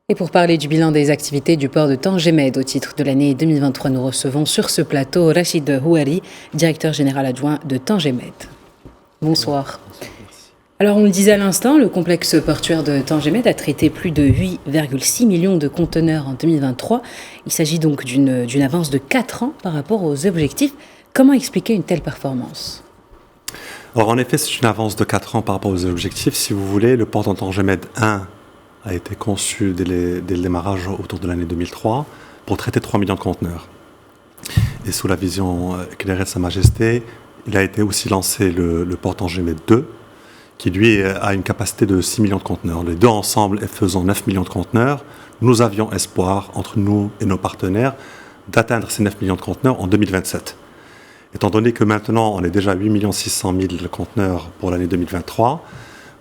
Et pour parler du bilan des activités du port de Tangemed au titre de l'année 2023, nous recevons sur ce plateau Rachid Houari, directeur général adjoint de Tangemed. Bonsoir. Bonsoir, merci. Alors on le disait à l'instant, le complexe portuaire de Tangemed a traité plus de 8,6 millions de conteneurs en 2023. Il s'agit donc d'une avance de 4 ans par rapport aux objectifs. Comment expliquer une telle performance ? Alors en effet, c'est une avance de 4 ans par rapport aux objectifs. Si vous voulez, le port de Tangemed 1 a été conçu dès le démarrage autour de l'année 2003 pour traiter 3 millions de conteneurs. Et sous la vision éclairée de Sa Majesté, il a été aussi lancé le port Tangemed 2, qui lui a une capacité de 6 millions de conteneurs. Les deux ensemble faisant 9 millions de conteneurs, nous avions espoir, entre nous et nos partenaires, d'atteindre ces 9 millions de conteneurs en 2027. Étant donné que maintenant on est déjà à 8 600 000 conteneurs pour l'année 2023,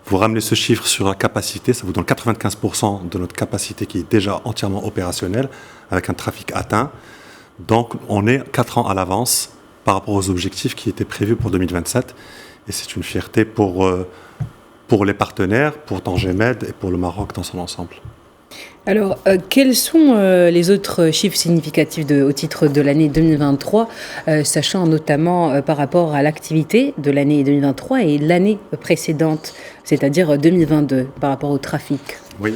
vous ramenez ce chiffre sur la capacité, ça vous donne 95% de notre capacité qui est déjà entièrement opérationnelle, avec un trafic atteint. Donc on est 4 ans à l'avance par rapport aux objectifs qui étaient prévus pour 2027. Et c'est une fierté pour les partenaires, pour Tangemed et pour le Maroc dans son ensemble. Alors, quels sont les autres chiffres significatifs au titre de l'année 2023, sachant notamment par rapport à l'activité de l'année 2023 et l'année précédente, c'est-à-dire 2022, par rapport au trafic ? Oui.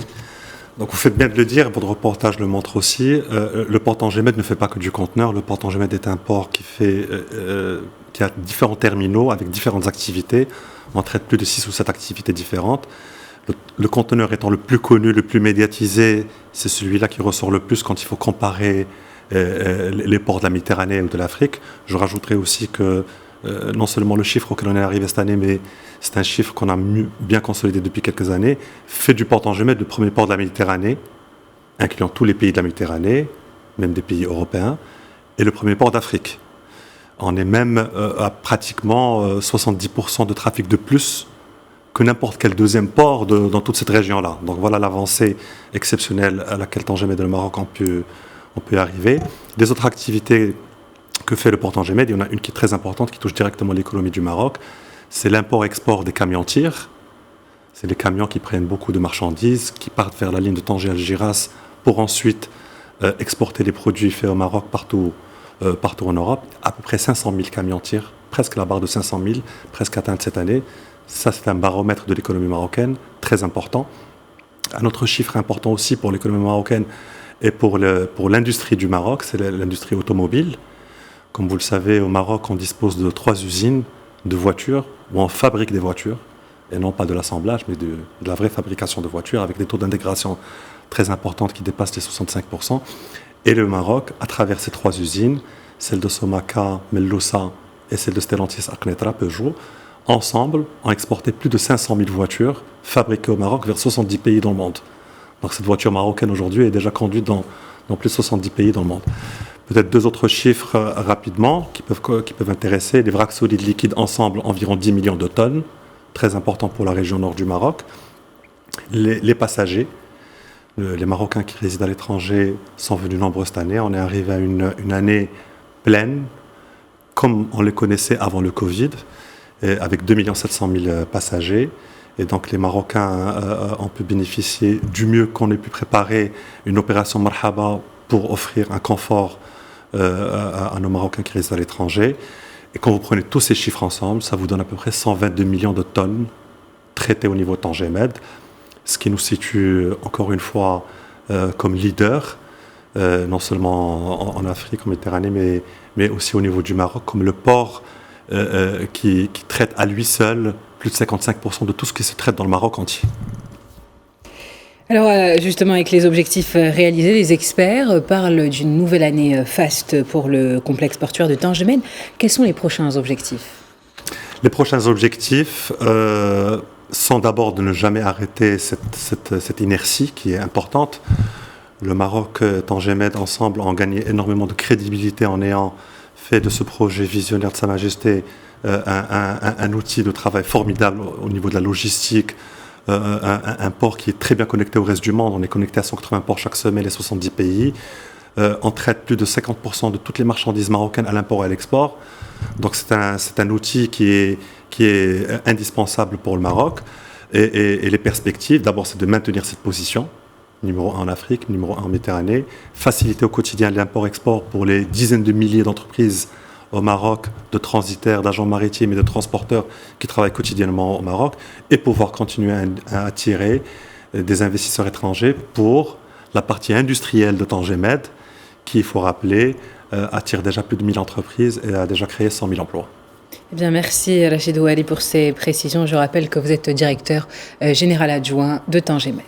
Donc vous faites bien de le dire, votre reportage le montre aussi. Le port Tangemed ne fait pas que du conteneur. Le port Tangemed est un port qui a différents terminaux avec différentes activités. On traite plus de 6 ou 7 activités différentes. Le conteneur étant le plus connu, le plus médiatisé, c'est celui-là qui ressort le plus quand il faut comparer les ports de la Méditerranée ou de l'Afrique. Je rajouterai aussi que non seulement le chiffre auquel on est arrivé cette année, mais c'est un chiffre qu'on a bien consolidé depuis quelques années, fait du port Tangemed le premier port de la Méditerranée, incluant tous les pays de la Méditerranée, même des pays européens, et le premier port d'Afrique. On est même à pratiquement 70% de trafic de plus que n'importe quel deuxième port dans toute cette région-là. Donc voilà l'avancée exceptionnelle à laquelle Tangemed et le Maroc ont pu arriver. Des autres activités que fait le port Tangemed, il y en a une qui est très importante, qui touche directement l'économie du Maroc, c'est l'import-export des camions-tirs. C'est les camions qui prennent beaucoup de marchandises, qui partent vers la ligne de Tanger-Algiras pour ensuite exporter les produits faits au Maroc partout en Europe. À peu près 500 000 camions-tirs, presque la barre de 500 000, presque atteinte cette année. Ça, c'est un baromètre de l'économie marocaine, très important. Un autre chiffre important aussi pour l'économie marocaine et pour l'industrie du Maroc, c'est l'industrie automobile. Comme vous le savez, au Maroc, on dispose de 3 usines de voitures où on fabrique des voitures, et non pas de l'assemblage, mais de la vraie fabrication de voitures, avec des taux d'intégration très importants qui dépassent les 65%. Et le Maroc, à travers ces 3 usines, celle de Somaka, Melloussa et celle de Stellantis Aknetra, Peugeot, ensemble, ont exporté plus de 500 000 voitures fabriquées au Maroc vers 70 pays dans le monde. Donc cette voiture marocaine aujourd'hui est déjà conduite dans plus de 70 pays dans le monde. Peut-être 2 autres chiffres rapidement qui peuvent intéresser. Les vracs solides liquides ensemble, environ 10 millions de tonnes, très important pour la région nord du Maroc. Les passagers, les Marocains qui résident à l'étranger sont venus nombreux cette année. On est arrivé à une année pleine, comme on les connaissait avant le Covid, avec 2 700 000 passagers. Et donc les Marocains ont pu bénéficier du mieux qu'on ait pu préparer une opération Marhaba pour offrir un confort à nos Marocains qui résident à l'étranger. Et quand vous prenez tous ces chiffres ensemble, ça vous donne à peu près 122 millions de tonnes traitées au niveau Tangemed, ce qui nous situe encore une fois comme leader, non seulement en Afrique, en Méditerranée, mais aussi au niveau du Maroc, comme le port qui traite à lui seul plus de 55% de tout ce qui se traite dans le Maroc entier. Alors justement, avec les objectifs réalisés, les experts parlent d'une nouvelle année faste pour le complexe portuaire de Tangemed. Quels sont les prochains objectifs ? Les prochains objectifs sont d'abord de ne jamais arrêter cette inertie qui est importante. Le Maroc, Tangemed, ensemble, ont gagné énormément de crédibilité en ayant fait de ce projet visionnaire de Sa Majesté un outil de travail formidable au niveau de la logistique, un port qui est très bien connecté au reste du monde. On est connecté à 180 ports chaque semaine et 70 pays. On traite plus de 50% de toutes les marchandises marocaines à l'import et à l'export. Donc c'est un outil qui est indispensable pour le Maroc. Et les perspectives, d'abord, c'est de maintenir cette position numéro 1 en Afrique, numéro 1 en Méditerranée, faciliter au quotidien l'import-export pour les dizaines de milliers d'entreprises au Maroc, de transitaires, d'agents maritimes et de transporteurs qui travaillent quotidiennement au Maroc, et pouvoir continuer à attirer des investisseurs étrangers pour la partie industrielle de Tangemed, qui, il faut rappeler, attire déjà plus de 1000 entreprises et a déjà créé 100 000 emplois. Eh bien, merci Rachid Ouali pour ces précisions. Je rappelle que vous êtes directeur général adjoint de Tangemed.